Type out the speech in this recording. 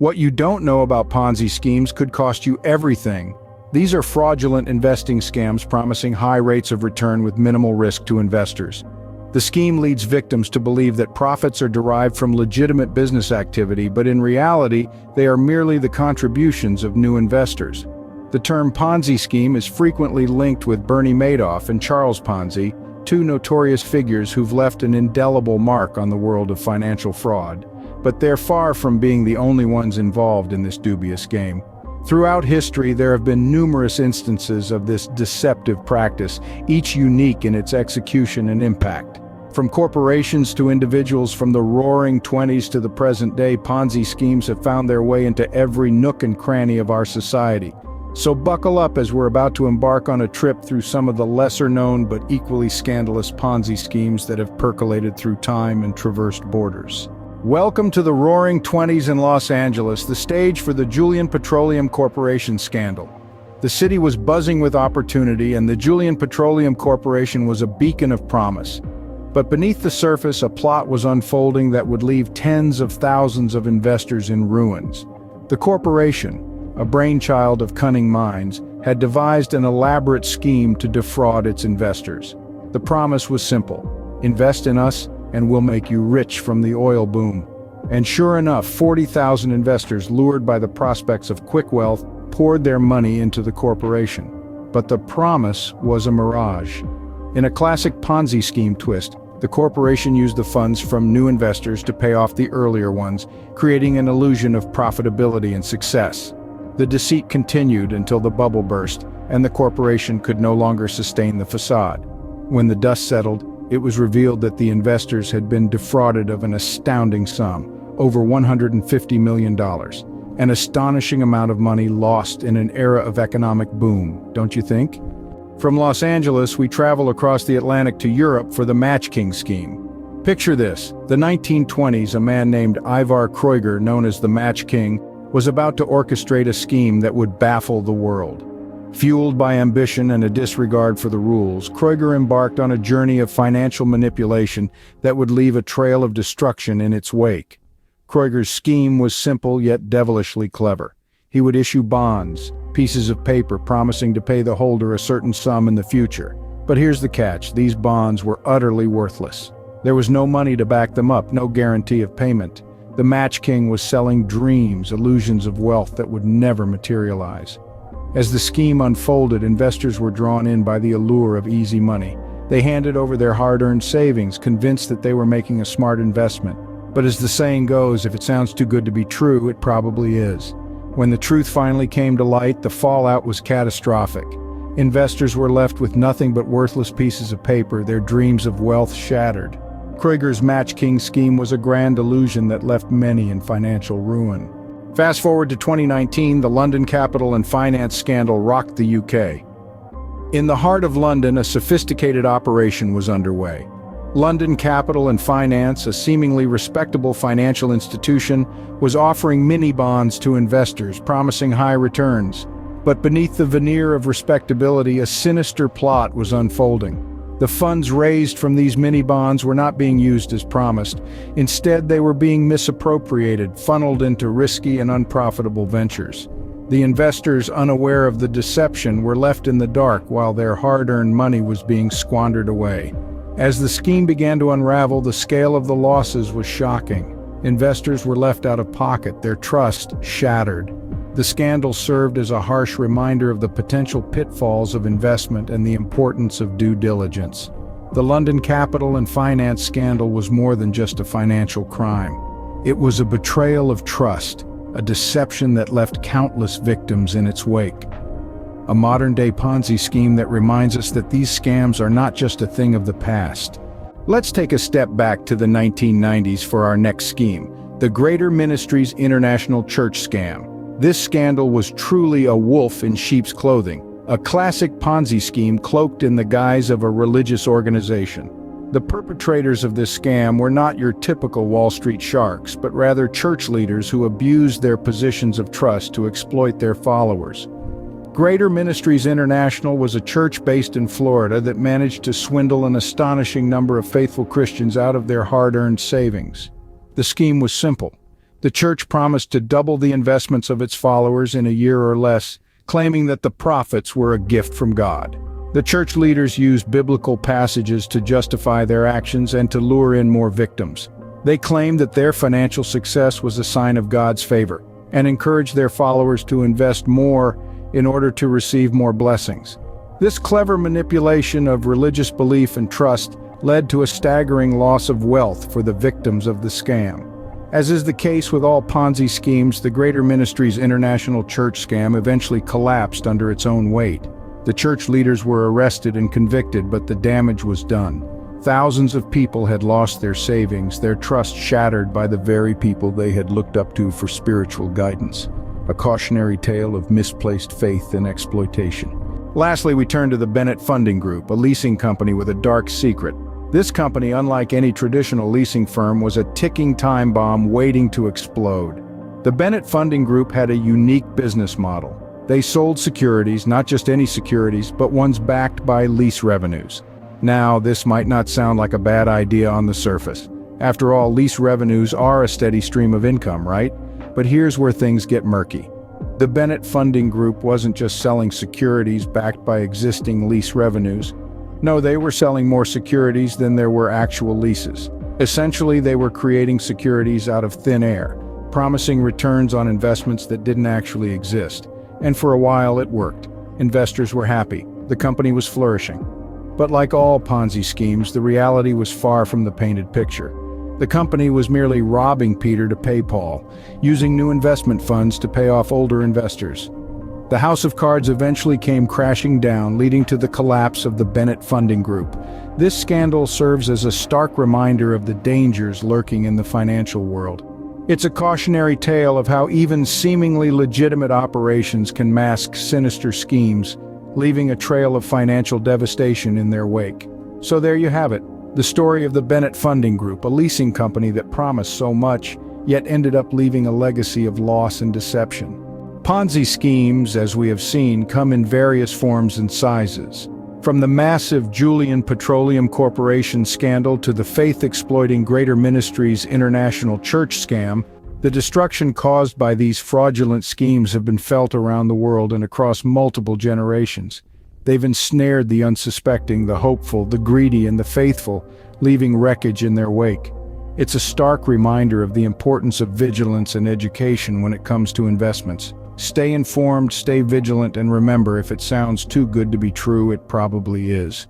What you don't know about Ponzi schemes could cost you everything. These are fraudulent investing scams promising high rates of return with minimal risk to investors. The scheme leads victims to believe that profits are derived from legitimate business activity, but in reality, they are merely the contributions of new investors. The term Ponzi scheme is frequently linked with Bernie Madoff and Charles Ponzi, two notorious figures who've left an indelible mark on the world of financial fraud. But they're far from being the only ones involved in this dubious game. Throughout history, there have been numerous instances of this deceptive practice, each unique in its execution and impact. From corporations to individuals, from the roaring 20s to the present day, Ponzi schemes have found their way into every nook and cranny of our society. So buckle up as we're about to embark on a trip through some of the lesser-known but equally scandalous Ponzi schemes that have percolated through time and traversed borders. Welcome to the Roaring Twenties in Los Angeles, the stage for the Julian Petroleum Corporation scandal. The city was buzzing with opportunity, and the Julian Petroleum Corporation was a beacon of promise. But beneath the surface, a plot was unfolding that would leave tens of thousands of investors in ruins. The corporation, a brainchild of cunning minds, had devised an elaborate scheme to defraud its investors. The promise was simple: invest in us, and we'll make you rich from the oil boom. And sure enough, 40,000 investors, lured by the prospects of quick wealth, poured their money into the corporation. But the promise was a mirage. In a classic Ponzi scheme twist, the corporation used the funds from new investors to pay off the earlier ones, creating an illusion of profitability and success. The deceit continued until the bubble burst, and the corporation could no longer sustain the facade. When the dust settled, it was revealed that the investors had been defrauded of an astounding sum, over $150 million. An astonishing amount of money lost in an era of economic boom, don't you think? From Los Angeles, we travel across the Atlantic to Europe for the Match King scheme. Picture this: the 1920s, a man named Ivar Kreuger, known as the Match King, was about to orchestrate a scheme that would baffle the world. Fueled by ambition and a disregard for the rules, Kreuger embarked on a journey of financial manipulation that would leave a trail of destruction in its wake. Kreuger's scheme was simple yet devilishly clever. He would issue bonds, pieces of paper promising to pay the holder a certain sum in the future. But here's the catch: these bonds were utterly worthless. There was no money to back them up, no guarantee of payment. The Match King was selling dreams, illusions of wealth that would never materialize. As the scheme unfolded, investors were drawn in by the allure of easy money. They handed over their hard-earned savings, convinced that they were making a smart investment. But as the saying goes, if it sounds too good to be true, it probably is. When the truth finally came to light, the fallout was catastrophic. Investors were left with nothing but worthless pieces of paper, their dreams of wealth shattered. Kreuger's Match King scheme was a grand illusion that left many in financial ruin. Fast forward to 2019, the London capital and finance scandal rocked the UK. In the heart of London, a sophisticated operation was underway. London Capital and Finance, a seemingly respectable financial institution, was offering mini-bonds to investors, promising high returns. But beneath the veneer of respectability, a sinister plot was unfolding. The funds raised from these mini-bonds were not being used as promised. Instead, they were being misappropriated, funneled into risky and unprofitable ventures. The investors, unaware of the deception, were left in the dark while their hard-earned money was being squandered away. As the scheme began to unravel, the scale of the losses was shocking. Investors were left out of pocket, their trust shattered. The scandal served as a harsh reminder of the potential pitfalls of investment and the importance of due diligence. The London Capital and Finance scandal was more than just a financial crime. It was a betrayal of trust, a deception that left countless victims in its wake. A modern-day Ponzi scheme that reminds us that these scams are not just a thing of the past. Let's take a step back to the 1990s for our next scheme, the Greater Ministries International Church scam. This scandal was truly a wolf in sheep's clothing, a classic Ponzi scheme cloaked in the guise of a religious organization. The perpetrators of this scam were not your typical Wall Street sharks, but rather church leaders who abused their positions of trust to exploit their followers. Greater Ministries International was a church based in Florida that managed to swindle an astonishing number of faithful Christians out of their hard-earned savings. The scheme was simple: The church promised to double the investments of its followers in a year or less, claiming that the profits were a gift from God. The church leaders used biblical passages to justify their actions and to lure in more victims. They claimed that their financial success was a sign of God's favor, and encouraged their followers to invest more in order to receive more blessings. This clever manipulation of religious belief and trust led to a staggering loss of wealth for the victims of the scam. As is the case with all Ponzi schemes, the Greater Ministries International Church scam eventually collapsed under its own weight. The church leaders were arrested and convicted, but the damage was done. Thousands of people had lost their savings, their trust shattered by the very people they had looked up to for spiritual guidance. A cautionary tale of misplaced faith and exploitation. Lastly, we turn to the Bennett Funding Group, a leasing company with a dark secret. This company, unlike any traditional leasing firm, was a ticking time bomb waiting to explode. The Bennett Funding Group had a unique business model. They sold securities, not just any securities, but ones backed by lease revenues. Now, this might not sound like a bad idea on the surface. After all, lease revenues are a steady stream of income, right? But here's where things get murky. The Bennett Funding Group wasn't just selling securities backed by existing lease revenues. No, they were selling more securities than there were actual leases. Essentially, they were creating securities out of thin air, promising returns on investments that didn't actually exist. And for a while, it worked. Investors were happy. The company was flourishing. But like all Ponzi schemes, the reality was far from the painted picture. The company was merely robbing Peter to pay Paul, using new investment funds to pay off older investors. The house of cards eventually came crashing down, leading to the collapse of the Bennett Funding Group. This scandal serves as a stark reminder of the dangers lurking in the financial world. It's a cautionary tale of how even seemingly legitimate operations can mask sinister schemes, leaving a trail of financial devastation in their wake. So there you have it. The story of the Bennett Funding Group, a leasing company that promised so much, yet ended up leaving a legacy of loss and deception. Ponzi schemes, as we have seen, come in various forms and sizes. From the massive Julian Petroleum Corporation scandal to the faith-exploiting Greater Ministries International Church scam, the destruction caused by these fraudulent schemes have been felt around the world and across multiple generations. They've ensnared the unsuspecting, the hopeful, the greedy, and the faithful, leaving wreckage in their wake. It's a stark reminder of the importance of vigilance and education when it comes to investments. Stay informed, stay vigilant, and remember, if it sounds too good to be true, it probably is.